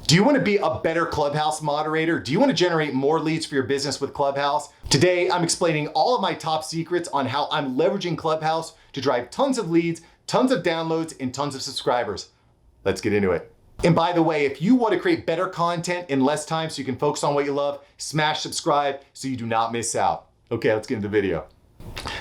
Do you want to be a better Clubhouse moderator? Do you want to generate more leads for your business with Clubhouse? Today, I'm explaining all of my top secrets on how I'm leveraging Clubhouse to drive tons of leads, tons of downloads, and tons of subscribers. Let's get into it. And by the way, if you want to create better content in less time so you can focus on what you love, smash subscribe so you do not miss out. Okay, let's get into the video.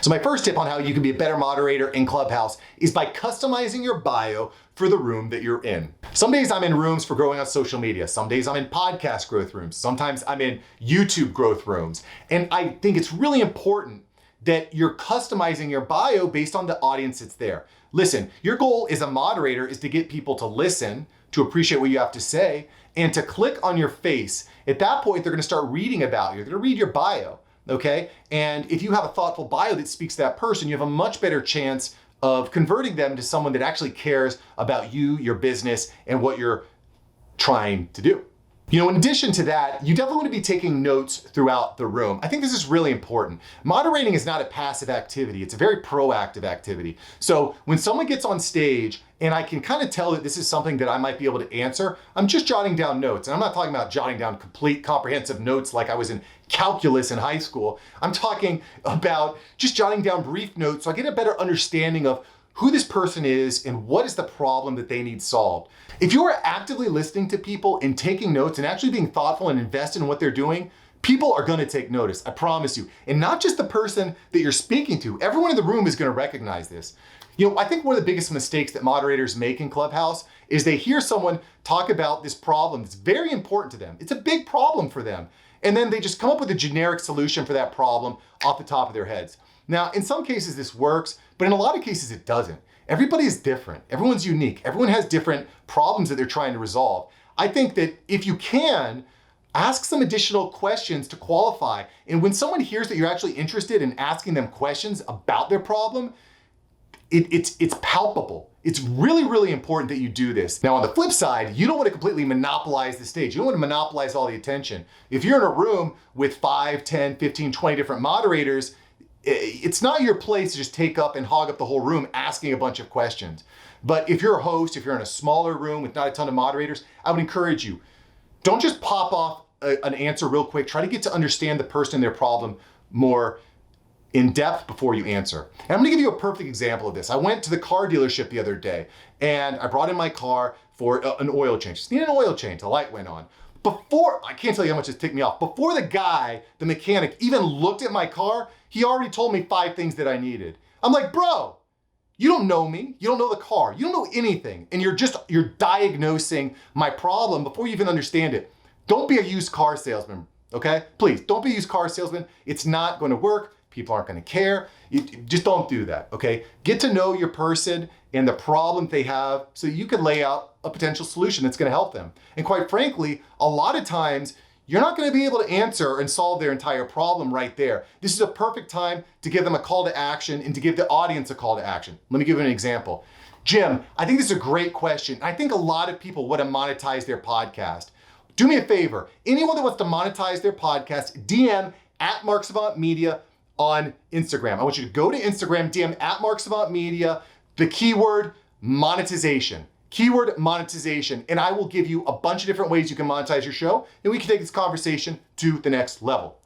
So my first tip on how you can be a better moderator in Clubhouse is by customizing your bio for the room that you're in. Some days I'm in rooms for growing on social media. Some days I'm in podcast growth rooms. Sometimes I'm in YouTube growth rooms. And I think it's really important that you're customizing your bio based on the audience that's there. Listen, your goal as a moderator is to get people to listen, to appreciate what you have to say, and to click on your face. At that point, they're gonna start reading about you. They're gonna read your bio. Okay? And if you have a thoughtful bio that speaks to that person, you have a much better chance of converting them to someone that actually cares about you, your business, and what you're trying to do. You know, in addition to that, you definitely want to be taking notes throughout the room. I think this is really important. Moderating is not a passive activity. It's a very proactive activity. So when someone gets on stage and I can kind of tell that this is something that I might be able to answer, I'm just jotting down notes. And I'm not talking about jotting down complete comprehensive notes like I was in calculus in high school. I'm talking about just jotting down brief notes so I get a better understanding of who this person is and what is the problem that they need solved. If you are actively listening to people and taking notes and actually being thoughtful and invested in what they're doing, people are gonna take notice, I promise you. And not just the person that you're speaking to, everyone in the room is gonna recognize this. You know, I think one of the biggest mistakes that moderators make in Clubhouse is they hear someone talk about this problem that's very important to them. It's a big problem for them. And then they just come up with a generic solution for that problem off the top of their heads. Now, in some cases this works, but in a lot of cases it doesn't. Everybody is different. Everyone's unique. Everyone has different problems that they're trying to resolve. I think that if you can, ask some additional questions to qualify. And when someone hears that you're actually interested in asking them questions about their problem, it's palpable. It's really, really important that you do this. Now, on the flip side, you don't want to completely monopolize the stage. You don't want to monopolize all the attention. If you're in a room with 5, 10, 15, 20 different moderators, it's not your place to just take up and hog up the whole room asking a bunch of questions. But if you're a host, if you're in a smaller room with not a ton of moderators, I would encourage you, don't just pop off an answer real quick. Try to get to understand the person and their problem more in depth before you answer. And I'm gonna give you a perfect example of this. I went to the car dealership the other day and I brought in my car for an oil change. Just needed an oil change, the light went on. I can't tell you how much this ticked me off. Before the mechanic even looked at my car, he already told me 5 things that I needed. I'm like, bro, you don't know me. You don't know the car. You don't know anything. And you're diagnosing my problem before you even understand it. Don't be a used car salesman, okay? Please, don't be a used car salesman. It's not gonna work. People aren't gonna care. Just don't do that, okay? Get to know your person and the problem they have so you can lay out a potential solution that's gonna help them. And quite frankly, a lot of times, you're not gonna be able to answer and solve their entire problem right there. This is a perfect time to give them a call to action and to give the audience a call to action. Let me give you an example. Jim, I think this is a great question. I think a lot of people want to monetize their podcast. Do me a favor. Anyone that wants to monetize their podcast, DM at Mark Savant Media on Instagram. I want you to go to Instagram, DM at Mark Savant Media, the keyword monetization. Keyword monetization, and I will give you a bunch of different ways you can monetize your show, and we can take this conversation to the next level.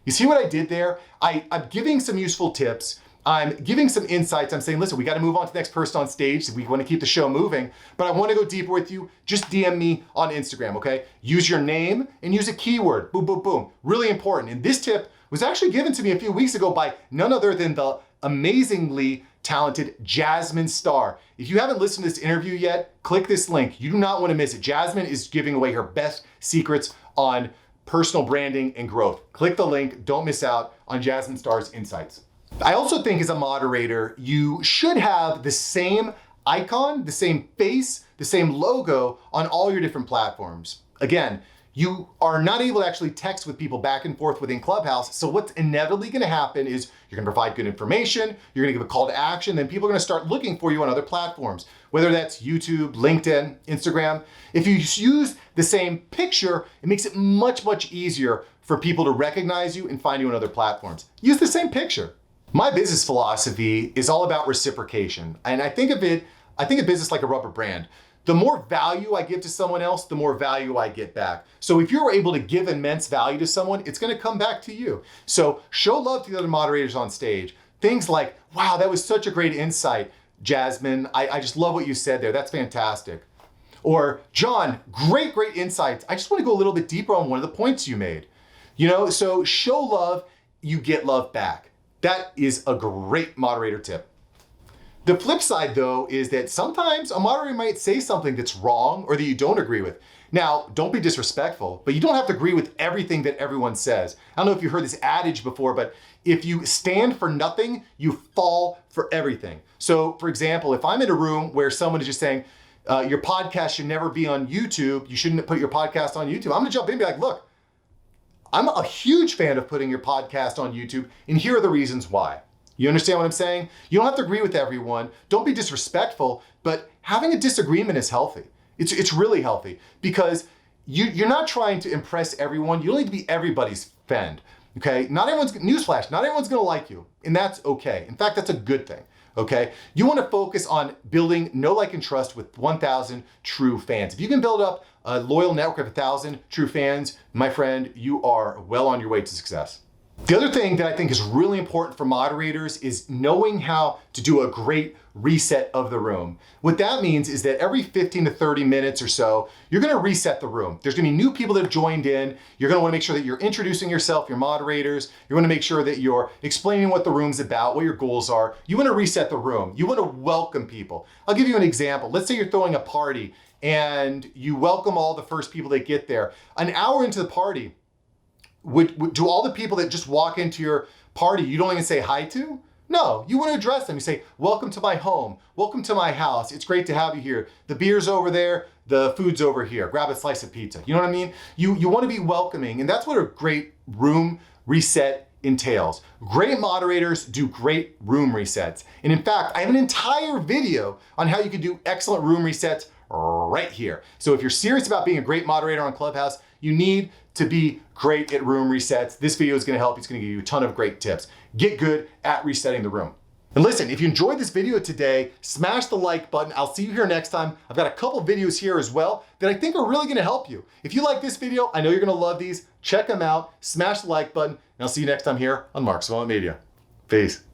You see what I did there? I'm giving some useful tips. I'm giving some insights. I'm saying, listen, we got to move on to the next person on stage. We want to keep the show moving, but I want to go deeper with you. Just DM me on Instagram, okay? Use your name and use a keyword. Boom, boom, boom. Really important. And this tip was actually given to me a few weeks ago by none other than the amazingly talented Jasmine Star. If you haven't listened to this interview yet, click this link. You do not want to miss it. Jasmine is giving away her best secrets on personal branding and growth. Click the link. Don't miss out on Jasmine Star's insights. I also think as a moderator, you should have the same icon, the same face, the same logo on all your different platforms. Again, you are not able to actually text with people back and forth within Clubhouse. So what's inevitably gonna happen is you're gonna provide good information, you're gonna give a call to action, then people are gonna start looking for you on other platforms, whether that's YouTube, LinkedIn, Instagram. If you use the same picture, it makes it much, much easier for people to recognize you and find you on other platforms. Use the same picture. My business philosophy is all about reciprocation. And I think of business like a rubber brand. The more value I give to someone else, the more value I get back. So if you're able to give immense value to someone, it's gonna come back to you. So show love to the other moderators on stage. Things like, wow, that was such a great insight, Jasmine. I just love what you said there. That's fantastic. Or, John, great insights. I just want to go a little bit deeper on one of the points you made. So show love, you get love back. That is a great moderator tip. The flip side, though, is that sometimes a moderator might say something that's wrong or that you don't agree with. Now, don't be disrespectful, but you don't have to agree with everything that everyone says. I don't know if you heard this adage before, but if you stand for nothing, you fall for everything. So, for example, if I'm in a room where someone is just saying, your podcast should never be on YouTube, you shouldn't put your podcast on YouTube, I'm gonna jump in and be like, look, I'm a huge fan of putting your podcast on YouTube, and here are the reasons why. You understand what I'm saying? You don't have to agree with everyone. Don't be disrespectful, but having a disagreement is healthy. It's really healthy because you're not trying to impress everyone. You don't need to be everybody's friend, okay? Newsflash, not everyone's gonna like you, and that's okay. In fact, that's a good thing, okay? You wanna focus on building know, like, and trust with 1,000 true fans. If you can build up a loyal network of 1,000 true fans, my friend, you are well on your way to success. The other thing that I think is really important for moderators is knowing how to do a great reset of the room. What that means is that every 15 to 30 minutes or so, you're gonna reset the room. There's gonna be new people that have joined in. You're gonna wanna make sure that you're introducing yourself, your moderators. You wanna make sure that you're explaining what the room's about, what your goals are. You wanna reset the room. You wanna welcome people. I'll give you an example. Let's say you're throwing a party and you welcome all the first people that get there. An hour into the party, do all the people that just walk into your party, you don't even say hi to? No, you want to address them. You say, welcome to my home. Welcome to my house. It's great to have you here. The beer's over there. The food's over here. Grab a slice of pizza. You know what I mean? You want to be welcoming. And that's what a great room reset entails. Great moderators do great room resets. And in fact, I have an entire video on how you can do excellent room resets right here. So if you're serious about being a great moderator on Clubhouse, you need to be great at room resets. This video is gonna help. It's gonna give you a ton of great tips. Get good at resetting the room. And listen, if you enjoyed this video today, smash the like button. I'll see you here next time. I've got a couple videos here as well that I think are really gonna help you. If you like this video, I know you're gonna love these. Check them out, smash the like button, and I'll see you next time here on Mark's Savant Media. Peace.